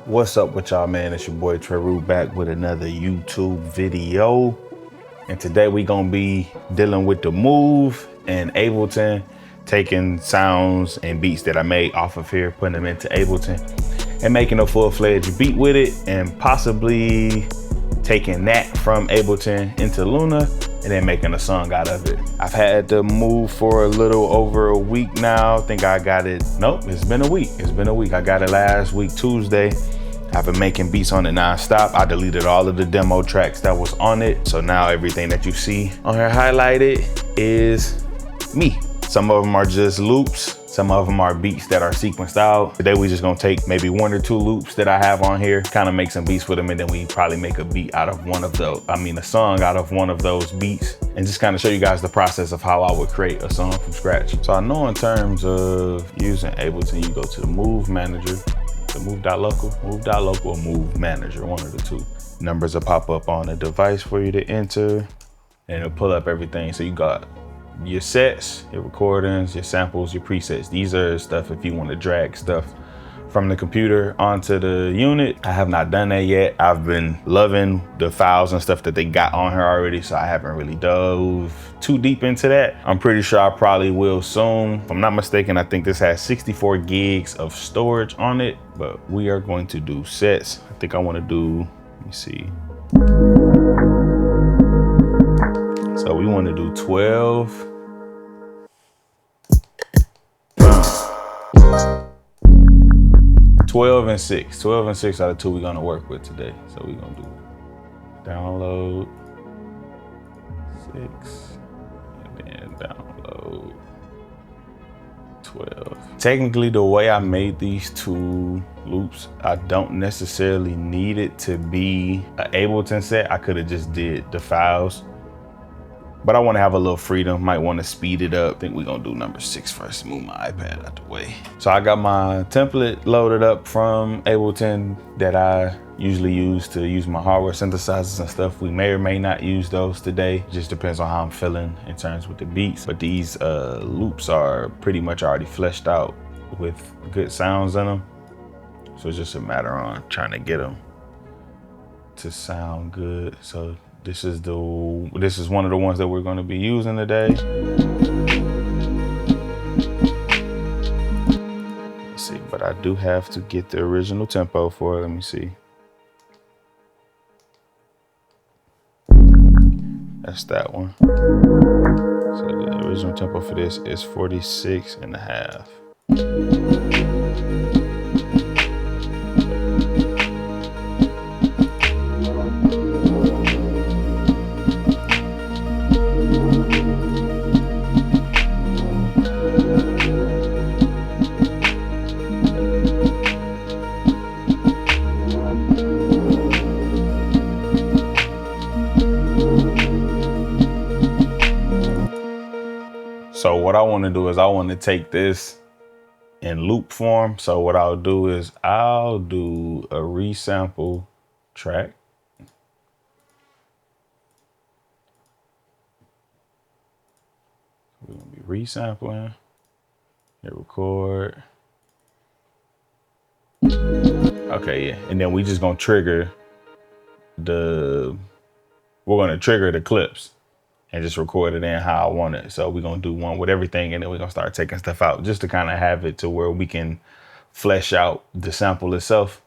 What's up with y'all, man? It's your boy Treru back with another YouTube video. And today we gonna be dealing with the Move and Ableton, taking sounds and beats that I made off of here, putting them into Ableton and making a full-fledged beat with it, and possibly taking that from Ableton into Luna and then making a song out of it. I've had the Move for a little over a week now. I think I got it, nope, it's been a week. I got it last week, Tuesday. I've been making beats on it non-stop. I deleted all of the demo tracks that was on it. So now everything that you see on here highlighted is me. Some of them are just loops. Some of them are beats that are sequenced out. Today we just gonna take maybe 1 or 2 loops that I have on here, kind of make some beats with them, and then we probably make a beat out of one of those, a song out of one of those beats, and just kind of show you guys the process of how I would create a song from scratch. So I know in terms of using Ableton, you go to the Move Manager, the move.local or Move Manager, one of the two. Numbers will pop up on the device for you to enter, and it'll pull up everything. So you got your sets, your recordings, your samples, your presets. These are stuff if you want to drag stuff from the computer onto the unit. I have not done that yet. I've been loving the files and stuff that they got on here already, so I haven't really dove too deep into that. I'm pretty sure I probably will soon. If I'm not mistaken, I think this has 64 gigs of storage on it, but we are going to do sets. I think I want to do, let me see. So we want to do 12. 12 and 6. 12 and 6 out of 2 we're gonna work with today. So we're gonna do download 6 and then download 12. Technically, the way I made these 2 loops, I don't necessarily need it to be an Ableton set. I could have just did the files, but I want to have a little freedom. Might want to speed it up. I think we're gonna do number 6 first. Move my iPad out the way. So I got my template loaded up from Ableton that I usually use to use my hardware synthesizers and stuff. We may or may not use those today. Just depends on how I'm feeling in terms with the beats. But these loops are pretty much already fleshed out with good sounds in them. So it's just a matter on trying to get them to sound good. So this is one of the ones that we're going to be using today. Let's see, but I do have to get the original tempo for it. Let me see. That's that one. So the original tempo for this is 46.5. So what I want to do is I want to take this in loop form. So what I'll do is I'll do a resample track. We're going to be resampling. Hit record. Okay, yeah. And then we just going to trigger the clips and just record it in how I want it. So we're gonna do one with everything, and then we're gonna start taking stuff out just to kind of have it to where we can flesh out the sample itself.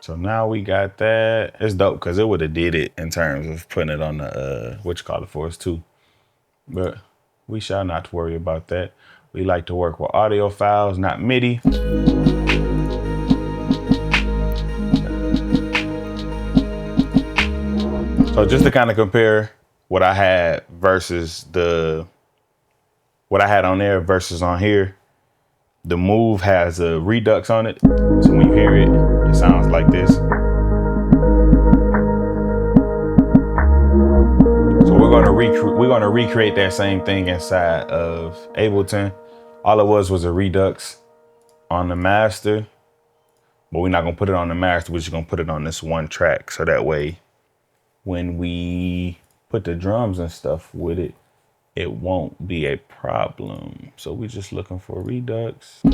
So now we got that. It's dope because it would have did it in terms of putting it on the what you call it for us too. But we shall not worry about that. We like to work with audio files, not MIDI. So just to kind of compare what I had versus what I had on there versus on here, the Move has a redux on it. So when you hear it, it sounds like this. So we're gonna recreate that same thing inside of Ableton. All it was a redux on the master, but we're not gonna put it on the master. We're just gonna put it on this one track, so that way, when we put the drums and stuff with it, it won't be a problem. So we're just looking for redux. So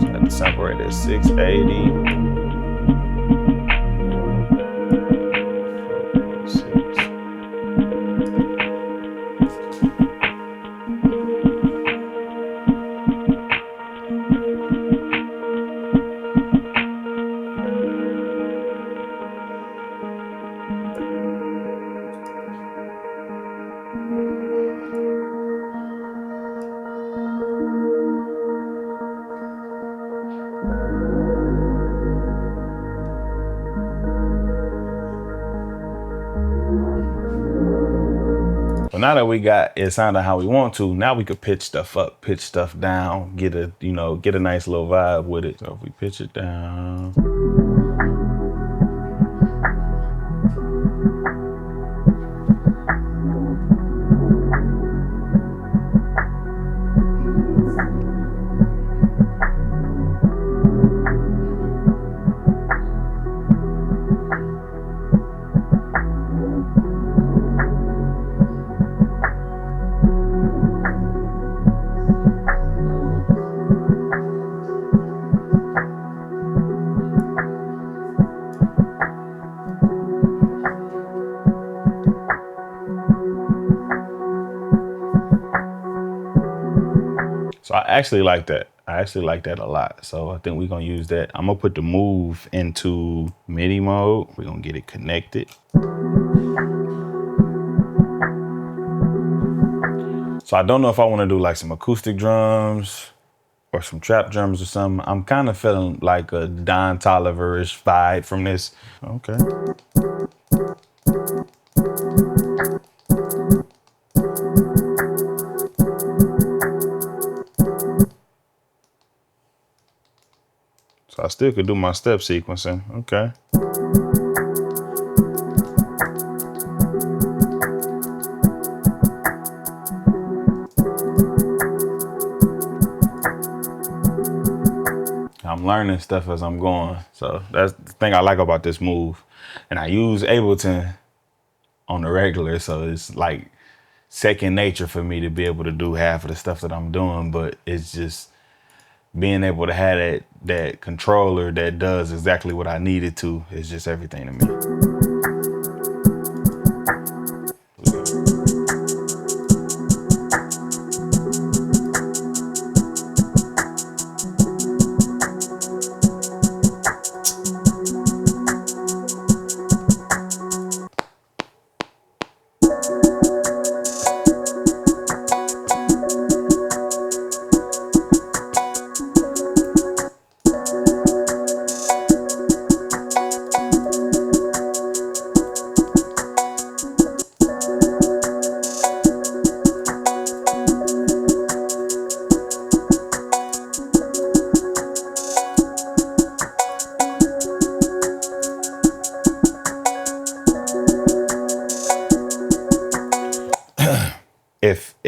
I have to sample right at 680. So now that we got it sounding how we want to, now we could pitch stuff up, pitch stuff down, get a nice little vibe with it. So if we pitch it down. So I actually like that. I actually like that a lot. So I think we're gonna use that. I'm gonna put the Move into MIDI mode. We're gonna get it connected. So I don't know if I wanna do like some acoustic drums or some trap drums or something. I'm kind of feeling like a Don Toliver-ish vibe from this. Okay. So I still could do my step sequencing. Okay. I'm learning stuff as I'm going. So that's the thing I like about this Move. And I use Ableton on the regular, so it's like second nature for me to be able to do half of the stuff that I'm doing, but it's just being able to have that controller that does exactly what I need it to is just everything to me.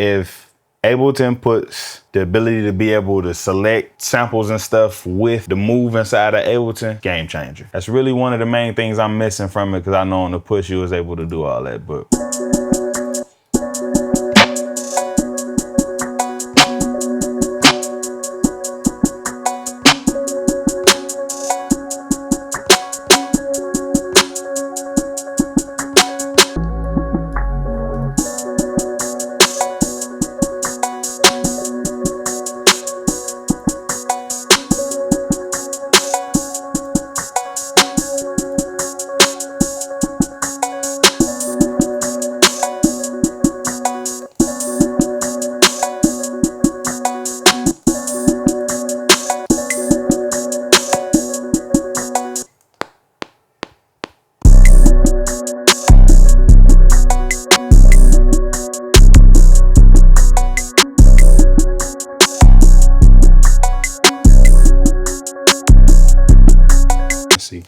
If Ableton puts the ability to be able to select samples and stuff with the Move inside of Ableton, game changer. That's really one of the main things I'm missing from it, because I know on the Push you was able to do all that, but. Let's see.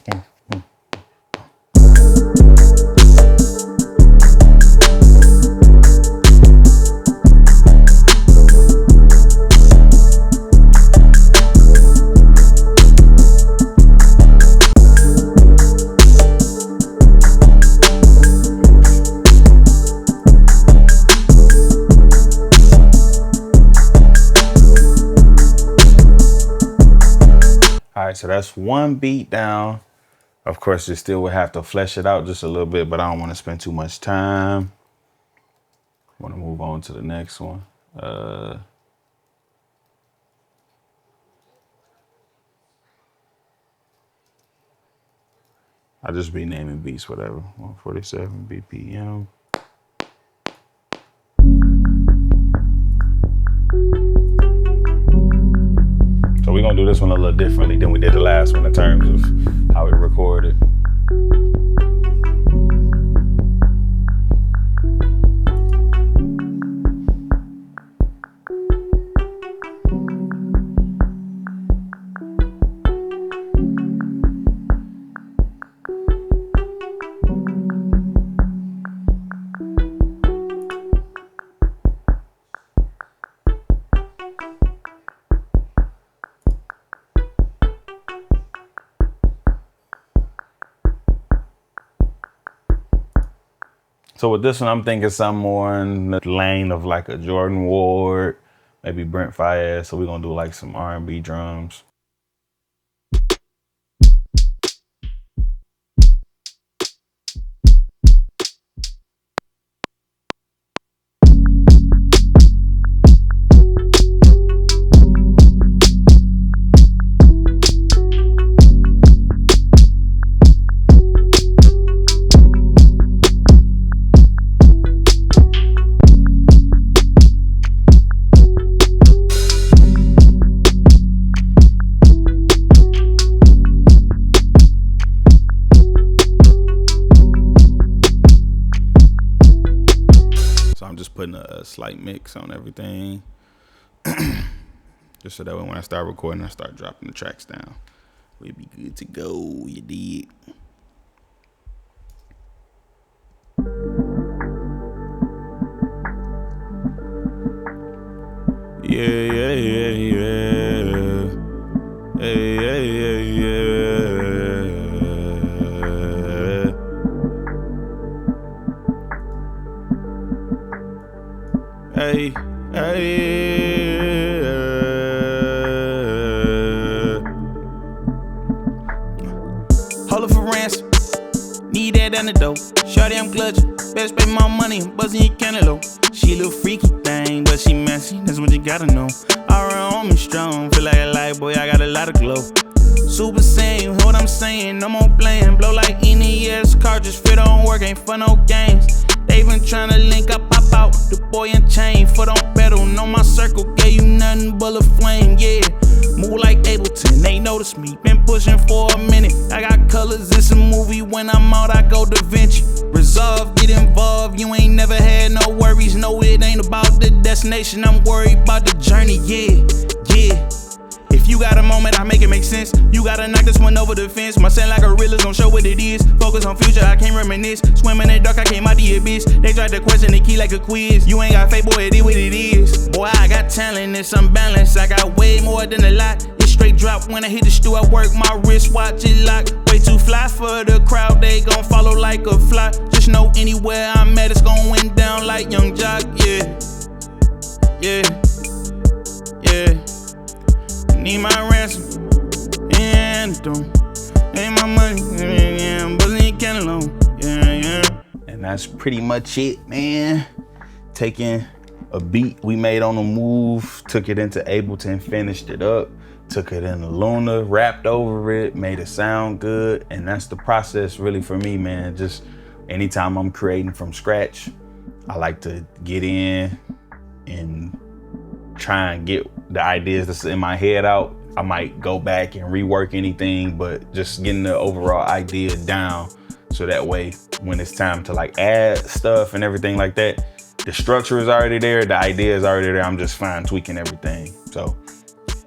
All right, so that's one beat down. Of course, you still would have to flesh it out just a little bit, but I don't want to spend too much time. I want to move on to the next one. I'll just be naming beats, whatever. 147 BPM. So we're gonna do this one a little differently than we did the last one in terms of how we recorded. So with this one, I'm thinking something more in the lane of like a Jordan Ward, maybe Brent Fayez. So we're gonna do like some R&B drums. Putting a slight mix on everything just so that way when I start recording I start dropping the tracks down, we'll be good to go. You did. Yeah. Hey. Hold up for ransom. Need that antidote. Shorty, I'm clutching. Better spend my money. Buzzing your cantaloupe. She a little freaky thing, but she messy. That's what you gotta know. I run on me strong. Feel like a light boy. I got a lot of glow. Super Saiyan, what I'm saying. No more playing. Blow like NES. Cartridge fit on work. Ain't fun no games. They been tryna link up, pop out, the boy in chain, foot on pedal, know my circle, gave you nothing but a flame, yeah. Move like Ableton, they notice me, been pushing for a minute. I got colors, it's a movie, when I'm out, I go Da Vinci. Resolve, get involved, you ain't never had no worries, no it ain't about the destination, I'm worried about the journey, yeah. If you got a moment, I make it make sense. You gotta knock this one over the fence. My sound like a realist, don't show what it is. Focus on future, I can't reminisce. Swimming in the dark, I came out the abyss. They tried to question the key like a quiz. You ain't got faith, boy, it is what it is. Boy, I got talent, it's unbalanced. I got way more than a lot. It's straight drop when I hit the stew. I work my wrist, watch it lock. Way too fly for the crowd, they gon' follow like a fly. Just know anywhere I'm at, it's going down like Young Jock, yeah. Need my ransom, and don't ain't my money, I'm buzzing your cantaloupe, yeah. And that's pretty much it, man. Taking a beat we made on the move, took it into Ableton, finished it up, took it into Luna, rapped over it, made it sound good, and that's the process really for me, man. Just anytime I'm creating from scratch, I like to get in and try and get the ideas that's in my head out. I might go back and rework anything, but just getting the overall idea down So that way, when it's time to like add stuff and everything like that, the structure is already there, the idea is already there. I'm just fine tweaking everything. So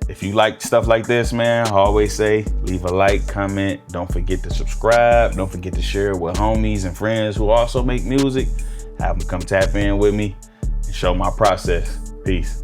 if you like stuff like this, man, I always say, leave a like, comment. Don't forget to subscribe. Don't forget to share it with homies and friends who also make music. Have them come tap in with me and show my process. Peace.